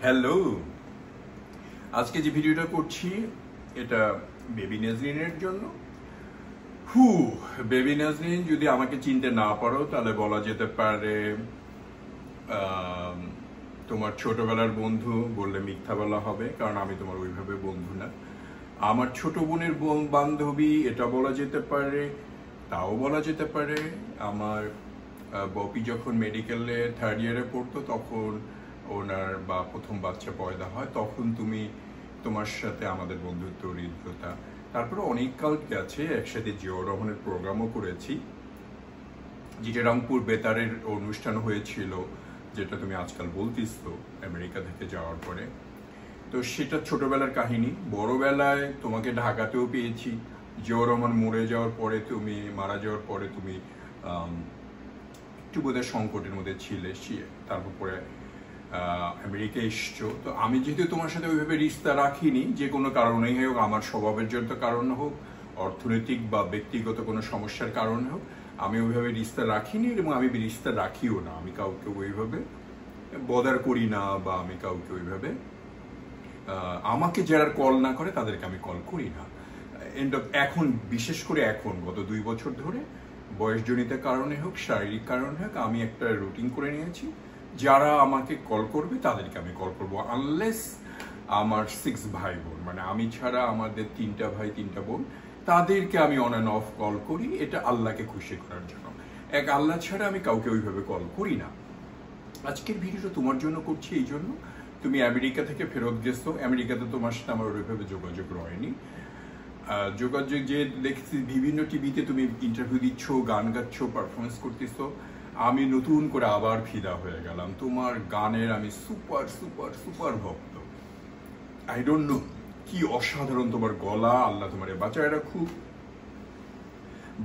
Hello, আজকে যে ভিডিওটা করছি এটা বেবি নাজরিনের জন্য। বেবি নাজরিন, যদি আমাকে চিনতে না পারো তাহলে বলা যেতে পারে তোমার ছোটবেলার বন্ধু বললে মিথ্যা বলা হবে, কারণ আমি তোমার ওইভাবে বন্ধু না। আমার ছোট বোনের বান্ধবী এটা বলা যেতে পারে, তাও বলা যেতে পারে। আমার বপি যখন মেডিকেলে 3rd ইয়ারে পড়তো তখন ওনার বা প্রথম বাচ্চা পয়দা হয়, তখন তোমার সাথে আমাদের বন্ধুত্ব হৃদ্যতা। তারপরে অনেক কাল গেছে, একসাথে জিয়াউর রহমানের প্রোগ্রামও করেছি, যেটা রংপুর বেতারের অনুষ্ঠান হয়েছিল, যেটা তুমি আজকাল বলতিছো আমেরিকা থেকে যাওয়ার পরে। তো সেটা ছোটবেলার কাহিনী। বড়বেলায় তোমাকে ঢাকাতেও পেয়েছি, জিয়াউর রহমান মারা যাওয়ার পরে তুমি একটু বোধহয় সংকটের মধ্যে ছিলে, তারপরে আমেরিকা এসছো। তো আমি যেহেতু তোমার সাথে ওইভাবে রিশতা রাখিনি, যে কোনো কারণেই হোক, আমার স্বভাবের জন্য কারণ হোক, অর্থনৈতিক বা ব্যক্তিগত কোনো সমস্যার কারণে হোক, আমি ওইভাবে রিশতা রাখিনি এবং আমি রিশতা রাখিও না। আমি কাউকে ওইভাবে বদার করি না, বা আমি কাউকে ওইভাবে আমাকে যারা কল না করে তাদেরকে আমি কল করি না। এখন বিশেষ করে এখন গত 2 বছর ধরে বয়সজনিত কারণে হোক, শারীরিক কারণে হোক, আমি একটা রুটিন করে নিয়েছি, যারা আমাকে কল করবে তাদেরকে আমি কল করবো, আনলেস আমার 6 ভাই বোন, মানে আমি ছাড়া আমাদের 3টা ভাই 3টা বোন, তাদেরকে আমি অন অ্যান্ড অফ কল করি, এটা আল্লাহকে খুশি করার জন্য। আল্লাহ ছাড়া আমি কাউকে ওইভাবে কল করি না। আজকের ভিডিওটা তোমার জন্য করছি এই জন্য, তুমি আমেরিকা থেকে ফেরত গেছো। আমেরিকাতে তোমার সাথে আমার ওইভাবে যোগাযোগ রয়নি। যোগাযোগ যে দেখছি বিভিন্ন টিভিতে তুমি ইন্টারভিউ দিচ্ছ, গান গাচ্ছ, পারফরমেন্স করতেছো, আমি নতুন করে আবার ফিদা হয়ে গেলাম। তোমার গানের আমি সুপার সুপার সুপার ভক্ত। আই ডোন্ট নো, কি অসাধারণ তোমার গলা, আল্লাহ তোমারে বাঁচায় রাখুক।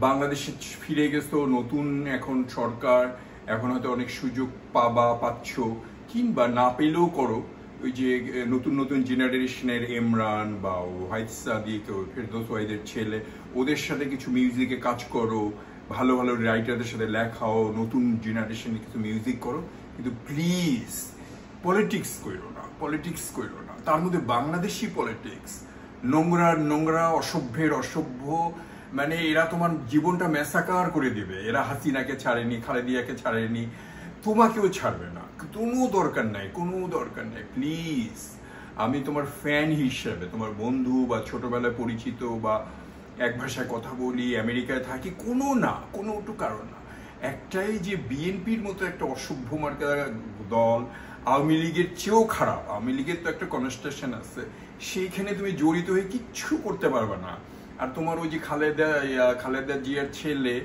বাংলাদেশে ফিরে গেছো, নতুন এখন সরকার, এখন হয়তো অনেক সুযোগ পাচ্ছ, কিংবা না পেলেও করো। ওই যে নতুন নতুন জেনারেশনের এমরান বা ওয়াহিদ সাদিক, ফেরদৌস ওয়াহিদের ছেলে, ওদের সাথে কিছু মিউজিকে কাজ করো, ভালো ভালো রাইটারদের সাথে লেখাও, নতুন জেনারেশনে কিছু মিউজিক করো, কিন্তু প্লিজ পলিটিক্স করো না। তার মধ্যে বাংলাদেশি পলিটিক্স নোংরা, অসভ্যের অসভ্য, মানে এরা তোমার জীবনটা ম্যাসাকার করে দিবে। এরা হাসিনাকে ছাড়েনি, খালেদিয়াকে ছাড়েনি, তোমাকেও ছাড়বে না। কোনো দরকার নাই। প্লিজ, আমি তোমার ফ্যান হিসেবে, তোমার বন্ধু বা ছোটবেলায় পরিচিত বা এক ভাষায় কথা বলি, আমেরিকায় থাকি, কোনো একটু কারণ না। একটাই যে বিএনপির মতো একটা অসভ্য মার্কা দল, আওয়ামী লীগের চেয়েও খারাপ, আওয়ামী লীগের তো একটা কনস্টিটিউশন আছে, সেইখানে তুমি জড়িত হয়ে কিচ্ছু করতে পারবে না। আর তোমার ওই যে খালেদা জিয়ার ছেলে,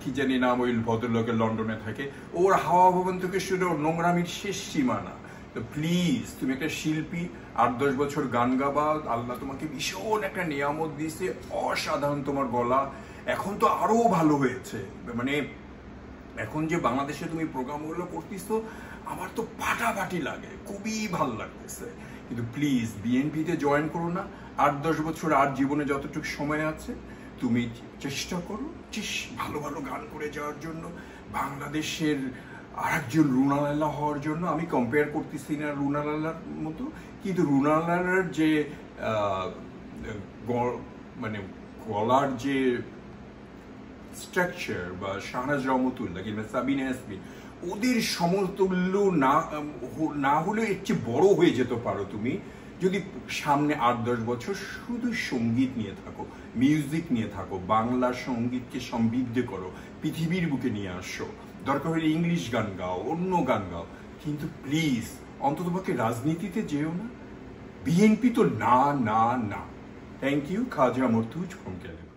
কি জানি নাম, ওই ভদ্রলোকের লন্ডনে থাকে, ওর হাওয়া ভবন থেকে শুরু নোংরামির শেষ সীমানা। তো প্লিজ, তুমি একটা শিল্পী, 8-10 বছর গান গাবা, আল্লাহ তোমাকে ভীষণ একটা নিয়ামত দিয়েছে, অসাধারণ তোমার গলা। এখন তো আরো ভালো হয়েছে, মানে এখন যে বাংলাদেশে তুমি প্রোগ্রামগুলো করতেছো, আমার তো ফাটাফাটি লাগে, খুবই ভালো লাগতেছে। কিন্তু প্লিজ বিএনপিতে জয়েন করো না। 8-10 বছর আর জীবনে যতটুকু সময় আছে, তুমি চেষ্টা করো ভালো ভালো গান করে যাওয়ার জন্য, বাংলাদেশের আরেকজন রুনা লায়লা হওয়ার জন্য। আমি কম্পেয়ার করতেছি না রুনা লায়লার মতো, কিন্তু রুনা লায়লার যে মানে গলার যে স্ট্রাকচার, বা শাহনাজ রহমতুল্লাহ কিংবা সাবিনা ইয়াসমিন, ওদের সমতুল্য না হলেও এর চেয়ে বড় হয়ে যেতে পারো তুমি, যদি সামনে 8-10 বছর শুধু সঙ্গীত নিয়ে থাকো, মিউজিক নিয়ে থাকো, বাংলা সঙ্গীতকে সমৃদ্ধ করো, পৃথিবীর বুকে নিয়ে আসো। দরকার হলে ইংলিশ গান গাও, অন্য গান গাও, কিন্তু প্লিজ অন্ততপক্ষে রাজনীতিতে যেও না। বিএনপি তো না। Thank you, Khaja Mortuz from California.